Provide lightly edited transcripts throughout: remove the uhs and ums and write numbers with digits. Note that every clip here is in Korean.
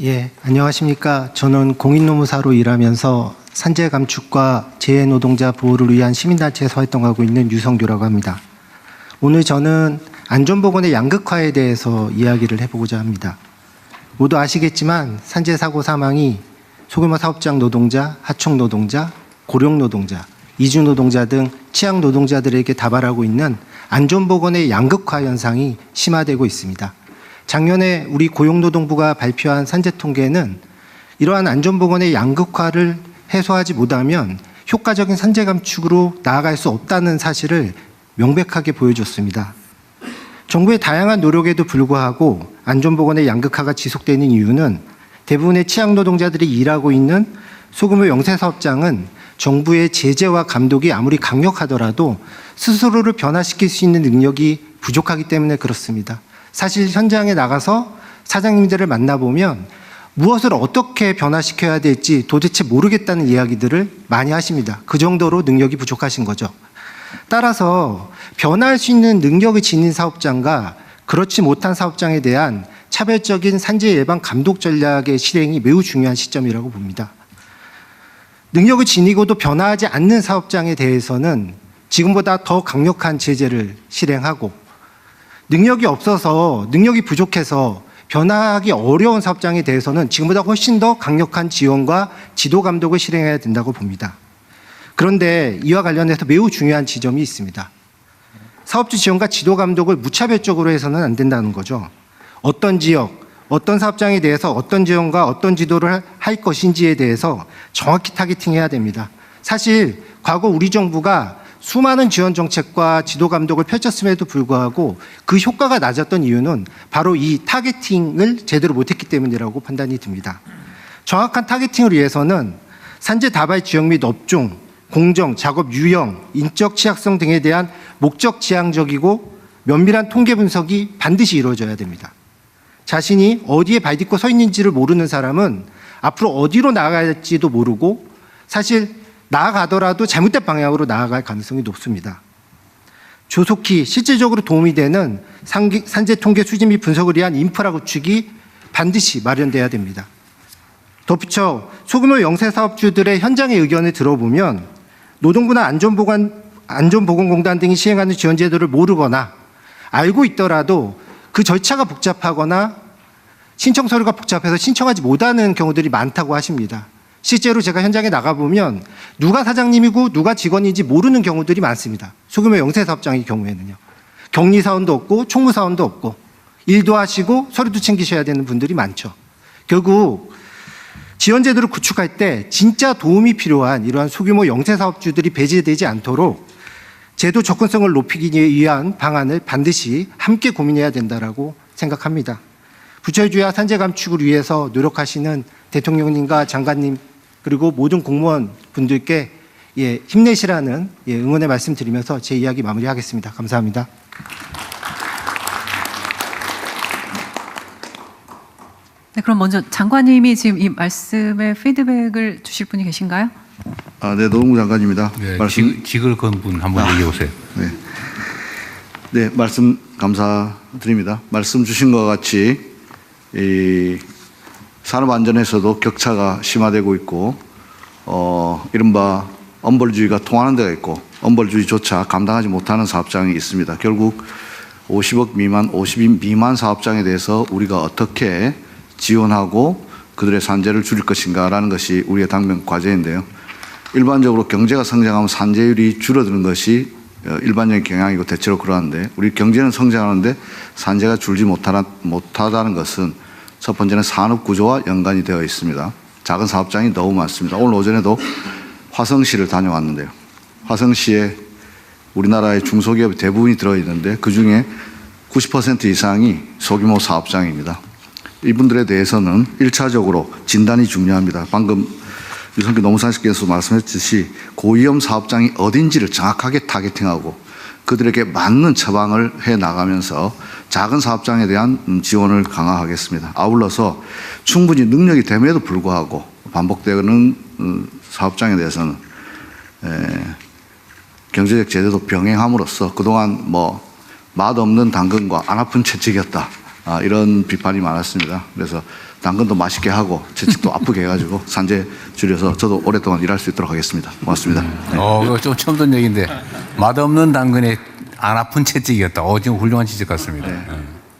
예, 안녕하십니까. 저는 공인노무사로 일하면서 산재 감축과 재해 노동자 보호를 위한 시민단체에서 활동하고 있는 유성규라고 합니다. 오늘 저는 안전보건의 양극화에 대해서 이야기를 해보고자 합니다. 모두 아시겠지만 산재 사고 사망이 소규모 사업장 노동자, 하청 노동자, 고령 노동자, 이주 노동자 등 취약 노동자들에게 다발하고 있는 안전보건의 양극화 현상이 심화되고 있습니다. 작년에 우리 고용노동부가 발표한 산재 통계는 이러한 안전보건의 양극화를 해소하지 못하면 효과적인 산재 감축으로 나아갈 수 없다는 사실을 명백하게 보여줬습니다. 정부의 다양한 노력에도 불구하고 안전보건의 양극화가 지속되는 이유는 대부분의 취약 노동자들이 일하고 있는 소규모 영세사업장은 정부의 제재와 감독이 아무리 강력하더라도 스스로를 변화시킬 수 있는 능력이 부족하기 때문에 그렇습니다. 사실 현장에 나가서 사장님들을 만나보면 무엇을 어떻게 변화시켜야 될지 도대체 모르겠다는 이야기들을 많이 하십니다. 그 정도로 능력이 부족하신 거죠. 따라서 변화할 수 있는 능력을 지닌 사업장과 그렇지 못한 사업장에 대한 차별적인 산재 예방 감독 전략의 실행이 매우 중요한 시점이라고 봅니다. 능력을 지니고도 변화하지 않는 사업장에 대해서는 지금보다 더 강력한 제재를 실행하고, 능력이 없어서, 능력이 부족해서 변화하기 어려운 사업장에 대해서는 지금보다 훨씬 더 강력한 지원과 지도 감독을 실행해야 된다고 봅니다. 그런데 이와 관련해서 매우 중요한 지점이 있습니다. 사업주 지원과 지도 감독을 무차별적으로 해서는 안 된다는 거죠. 어떤 지역, 어떤 사업장에 대해서 어떤 지원과 어떤 지도를 할 것인지에 대해서 정확히 타겟팅해야 됩니다. 사실 과거 우리 정부가 수많은 지원 정책과 지도 감독을 펼쳤음에도 불구하고 그 효과가 낮았던 이유는 바로 이 타겟팅을 제대로 못했기 때문이라고 판단이 듭니다. 정확한 타겟팅을 위해서는 산재 다발 지역 및 업종, 공정, 작업 유형, 인적 취약성 등에 대한 목적 지향적이고 면밀한 통계 분석이 반드시 이루어져야 됩니다. 자신이 어디에 발 딛고 서 있는지를 모르는 사람은 앞으로 어디로 나아갈지도 모르고 사실 나아가더라도 잘못된 방향으로 나아갈 가능성이 높습니다. 조속히 실질적으로 도움이 되는 산재 통계 수집 및 분석을 위한 인프라 구축이 반드시 마련돼야 됩니다. 덧붙여 소규모 영세사업주들의 현장의 의견을 들어보면 노동부나 안전보건공단 등이 시행하는 지원 제도를 모르거나 알고 있더라도 그 절차가 복잡하거나 신청 서류가 복잡해서 신청하지 못하는 경우들이 많다고 하십니다. 실제로 제가 현장에 나가보면 누가 사장님이고 누가 직원인지 모르는 경우들이 많습니다. 소규모 영세사업장의 경우에는요. 격리사원도 없고 총무사원도 없고 일도 하시고 서류도 챙기셔야 되는 분들이 많죠. 결국 지원제도를 구축할 때 진짜 도움이 필요한 이러한 소규모 영세사업주들이 배제되지 않도록 제도 접근성을 높이기 위한 방안을 반드시 함께 고민해야 된다고 생각합니다. 부처주의와 산재 감축을 위해서 노력하시는 대통령님과 장관님 그리고 모든 공무원 분들께 힘내시라는 응원의 말씀 드리면서 제 이야기 마무리하겠습니다. 감사합니다. 네, 그럼 먼저 장관님이 지금 이 말씀에 피드백을 주실 분이 계신가요? 네, 노동부 장관입니다. 네, 직을 건 분 한번 얘기해 보세요. 네, 말씀 감사드립니다. 말씀 주신 것 같이 이 산업안전에서도 격차가 심화되고 있고 이른바 엄벌주의가 통하는 데가 있고 엄벌주의조차 감당하지 못하는 사업장이 있습니다. 결국 50억 미만, 50인 미만 사업장에 대해서 우리가 어떻게 지원하고 그들의 산재를 줄일 것인가라는 것이 우리의 당면 과제인데요. 일반적으로 경제가 성장하면 산재율이 줄어드는 것이 일반적인 경향이고 대체로 그러한데 우리 경제는 성장하는데 산재가 줄지 못하다는 것은 첫 번째는 산업 구조와 연관이 되어 있습니다. 작은 사업장이 너무 많습니다. 오늘 오전에도 화성시를 다녀왔는데요. 화성시에 우리나라의 중소기업이 대부분이 들어있는데 그중에 90% 이상이 소규모 사업장입니다. 이분들에 대해서는 1차적으로 진단이 중요합니다. 방금 유성규 노무사님께서 말씀했듯이 고위험 사업장이 어딘지를 정확하게 타겟팅하고 그들에게 맞는 처방을 해 나가면서 작은 사업장에 대한 지원을 강화하겠습니다. 아울러서 충분히 능력이 됨에도 불구하고 반복되는 사업장에 대해서는 경제적 제재도 병행함으로써 그동안 맛없는 당근과 안 아픈 채찍이었다. 이런 비판이 많았습니다. 그래서 당근도 맛있게 하고 채찍도 아프게 해가지고 산재 줄여서 저도 오랫동안 일할 수 있도록 하겠습니다. 고맙습니다. 그거 좀 처음 듣는 얘기인데 맛없는 당근에 안 아픈 채찍이었다. 지금 훌륭한 지적 같습니다.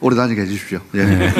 오래 다니게 해주십시오. 예.